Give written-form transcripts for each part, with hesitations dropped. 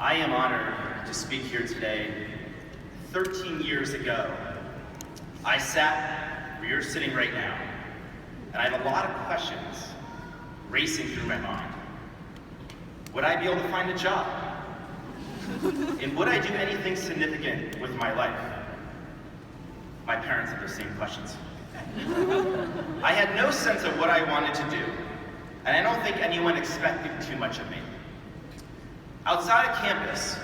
I am honored to speak here today. 13 years ago, I sat where you're sitting right now, and I had a lot of questions racing through my mind. Would I be able to find a job? And would I do anything significant with my life? My parents had those same questions. I had no sense of what I wanted to do, and I don't think anyone expected too much of me. Outside of campus,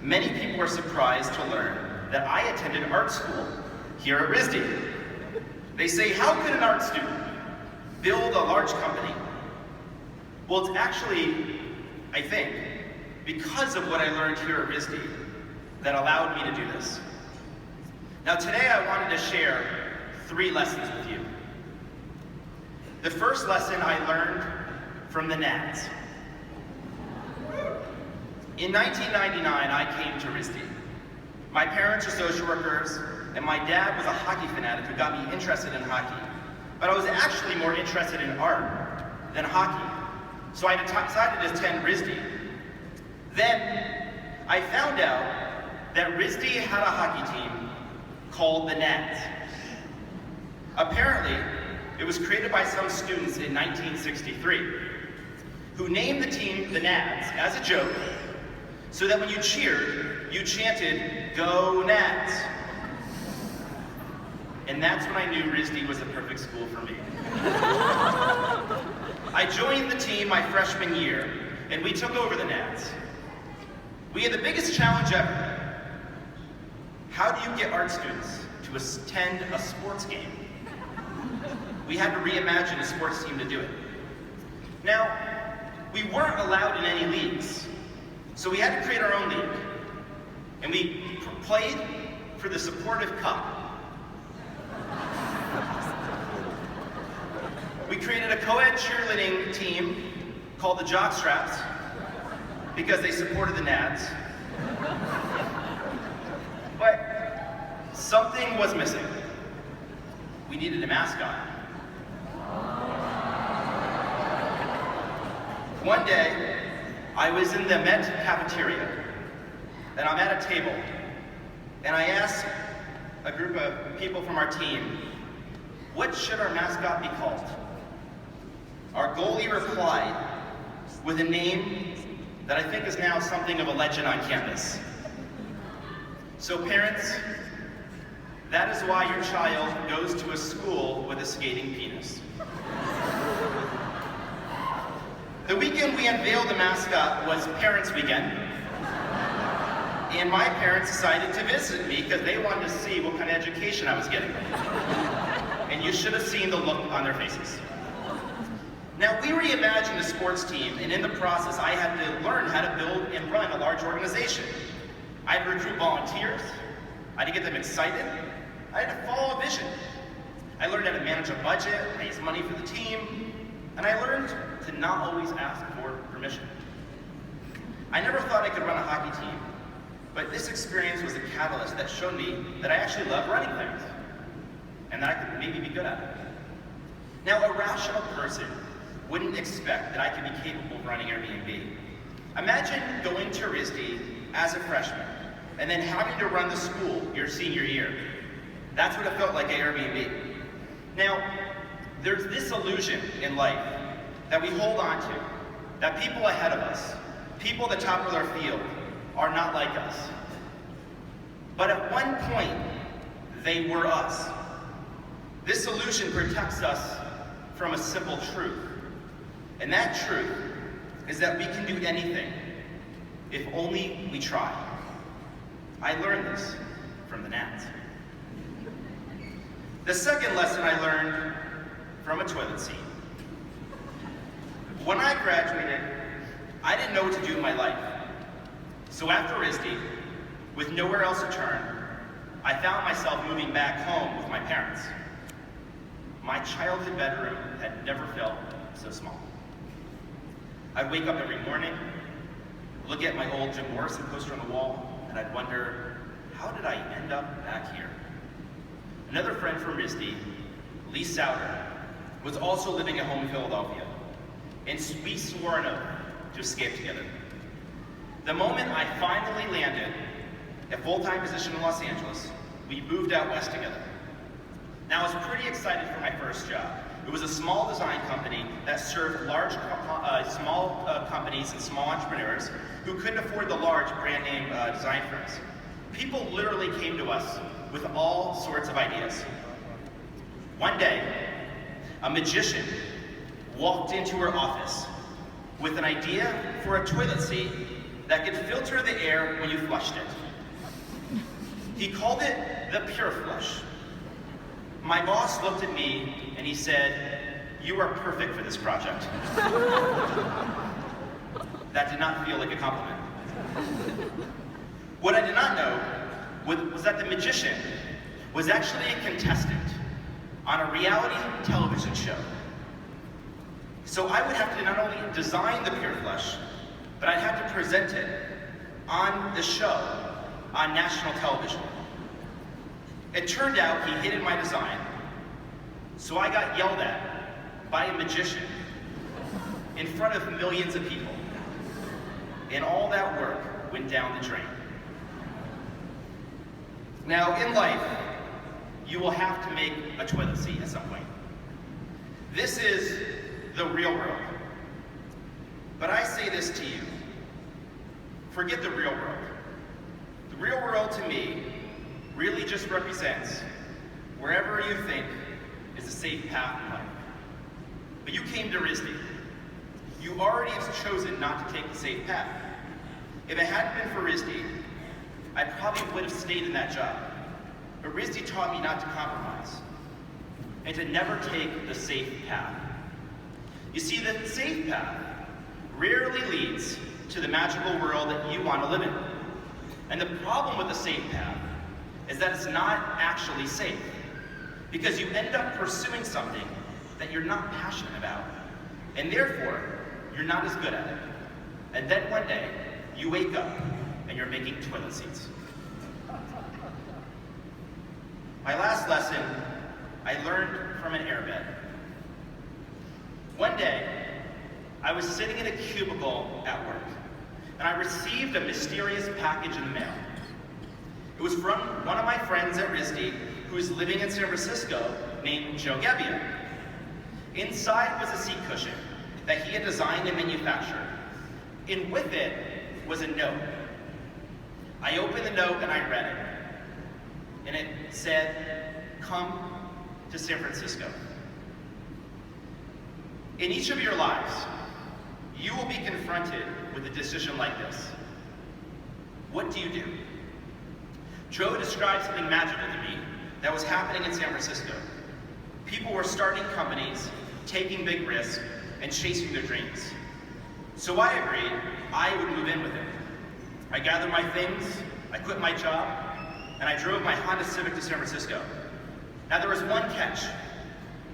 many people were surprised to learn that I attended art school here at RISD. They say, how could an art student build a large company? Well, it's actually, I think, because of what I learned here at RISD that allowed me to do this. Now today I wanted to share 3 lessons with you. The first lesson I learned from the Nats. In 1999, I came to RISD. My parents are social workers, and my dad was a hockey fanatic who got me interested in hockey. But I was actually more interested in art than hockey. So I decided to attend RISD. Then, I found out that RISD had a hockey team called the Nats. Apparently, it was created by some students in 1963 who named the team the Nats as a joke so that when you cheered, you chanted, "Go Nats!" And that's when I knew RISD was the perfect school for me. I joined the team my freshman year, and we took over the Nats. We had the biggest challenge ever. How do you get art students to attend a sports game? We had to reimagine a sports team to do it. Now, we weren't allowed in any leagues, so we had to create our own league. And we played for the Supportive Cup. We created a co-ed cheerleading team called the Jockstraps because they supported the Nats. But something was missing. We needed a mascot. One day, I was in the Met cafeteria, and I'm at a table, and I asked a group of people from our team, what should our mascot be called? Our goalie replied with a name that I think is now something of a legend on campus. So parents, that is why your child goes to a school with a skating penis. The weekend we unveiled the mascot was Parents' Weekend, and my parents decided to visit me because they wanted to see what kind of education I was getting. And you should have seen the look on their faces. Now, we reimagined the sports team, and in the process, I had to learn how to build and run a large organization. I had to recruit volunteers, I had to get them excited, I had to follow a vision. I learned how to manage a budget, raise money for the team, and I learned to not always ask for permission. I never thought I could run a hockey team, but this experience was a catalyst that showed me that I actually love running things, and that I could maybe be good at it. Now, a rational person wouldn't expect that I could be capable of running Airbnb. Imagine going to RISD as a freshman, and then having to run the school your senior year. That's what it felt like at Airbnb. Now, there's this illusion in life that we hold on to, that people ahead of us, people at the top of their field, are not like us. But at one point, they were us. This illusion protects us from a simple truth. And that truth is that we can do anything if only we try. I learned this from the Nats. The second lesson I learned from a toilet seat. When I graduated, I didn't know what to do in my life. So after RISD, with nowhere else to turn, I found myself moving back home with my parents. My childhood bedroom had never felt so small. I'd wake up every morning, look at my old Jim Morrison poster on the wall, and I'd wonder, how did I end up back here? Another friend from RISD, Lee Souter, was also living at home in Philadelphia, and we swore an oath to escape together. The moment I finally landed a full-time position in Los Angeles, we moved out west together. Now, I was pretty excited for my first job. It was a small design company that served large, small companies and small entrepreneurs who couldn't afford the large brand name design firms. People literally came to us with all sorts of ideas. One day, a magician walked into her office with an idea for a toilet seat that could filter the air when you flushed it. He called it the Pure Flush. My boss looked at me and he said, "You are perfect for this project." That did not feel like a compliment. What I did not know was that the magician was actually a contestant on a reality television show. So I would have to not only design the Pure Flush, but I'd have to present it on the show on national television. It turned out he hated my design, so I got yelled at by a magician in front of millions of people. And all that work went down the drain. Now, in life, you will have to make a toilet seat at some point. This is the real world. But I say this to you, forget the real world. The real world to me really just represents wherever you think is a safe path in life. But you came to RISD. You already have chosen not to take the safe path. If it hadn't been for RISD, I probably would have stayed in that job. But RISD taught me not to compromise and to never take the safe path. You see, the safe path rarely leads to the magical world that you want to live in. And the problem with the safe path is that it's not actually safe, because you end up pursuing something that you're not passionate about, and therefore, you're not as good at it. And then one day, you wake up and you're making toilet seats. My last lesson, I learned from an airbed. One day, I was sitting in a cubicle at work, and I received a mysterious package in the mail. It was from one of my friends at RISD who is living in San Francisco named Joe Gebbia. Inside was a seat cushion that he had designed and manufactured, and with it was a note. I opened the note and I read it, and it said, "Come to San Francisco." In each of your lives, you will be confronted with a decision like this. What do you do? Joe described something magical to me that was happening in San Francisco. People were starting companies, taking big risks, and chasing their dreams. So I agreed I would move in with him. I gathered my things, I quit my job, and I drove my Honda Civic to San Francisco. Now there was one catch.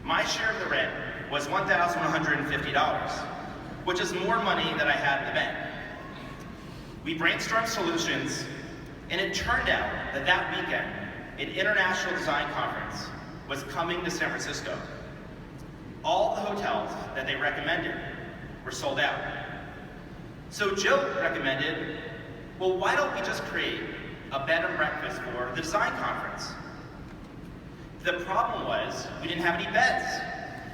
My share of the rent was $1,150, which is more money than I had in the bank. We brainstormed solutions, and it turned out that that weekend, an international design conference was coming to San Francisco. All the hotels that they recommended were sold out. So Joe recommended, well, why don't we just create a bed and breakfast for the design conference? The problem was we didn't have any beds,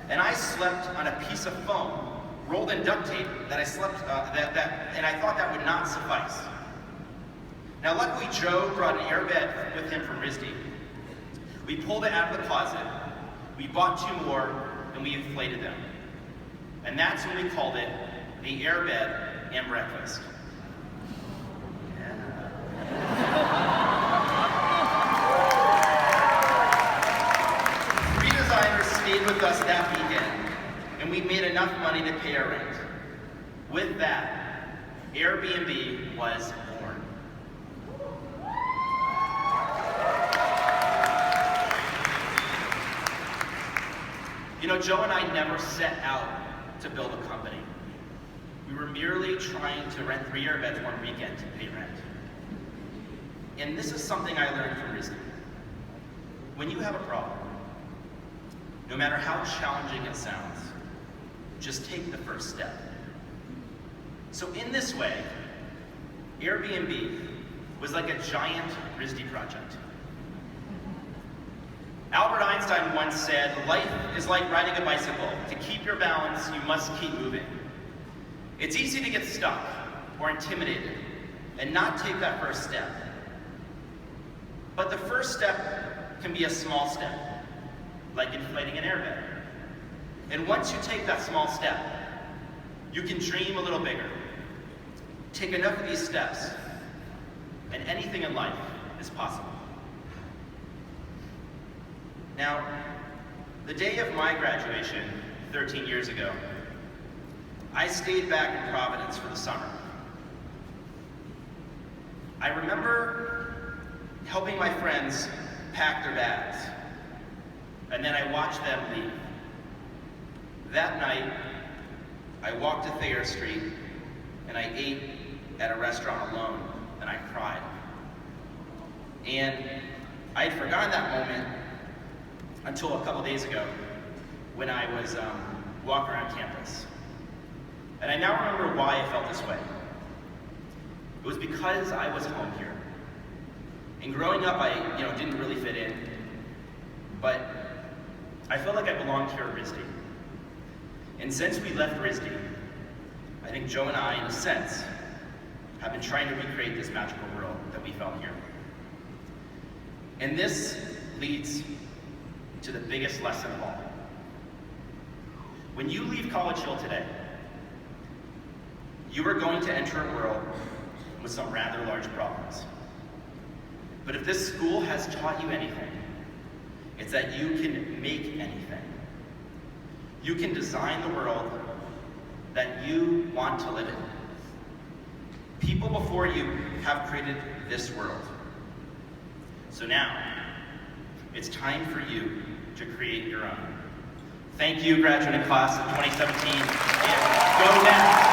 and I slept on a piece of foam rolled in duct tape that I slept, and I thought that would not suffice. Now luckily Joe brought an airbed with him from RISD. We pulled it out of the closet, we bought 2 more, and we inflated them. And that's when we called it the airbed and breakfast. Three designers stayed with us that weekend, and we made enough money to pay our rent. With that, Airbnb was born. You know, Joe and I never set out to build a company. We were merely trying to rent 3 airbeds one weekend to pay rent. And this is something I learned from RISD. When you have a problem, no matter how challenging it sounds, just take the first step. So in this way, Airbnb was like a giant RISD project. Albert Einstein once said, life is like riding a bicycle. To keep your balance, you must keep moving. It's easy to get stuck or intimidated and not take that first step. But the first step can be a small step, like inflating an airbag. And once you take that small step, you can dream a little bigger. Take enough of these steps, and anything in life is possible. Now, the day of my graduation, 13 years ago, I stayed back in Providence for the summer. I remember helping my friends pack their bags, and then I watched them leave. That night, I walked to Thayer Street, and I ate at a restaurant alone, and I cried. And I had forgotten that moment until a couple days ago when I was walking around campus. And I now remember why I felt this way. It was because I was home here. And growing up, I didn't really fit in, but I felt like I belonged here at RISD. And since we left RISD, I think Joe and I, in a sense, have been trying to recreate this magical world that we found here. And this leads to the biggest lesson of all. When you leave College Hill today, you are going to enter a world with some rather large problems. But if this school has taught you anything, it's that you can make anything. You can design the world that you want to live in. People before you have created this world. So now, it's time for you to create your own. Thank you, graduating class of 2017, and go Nats!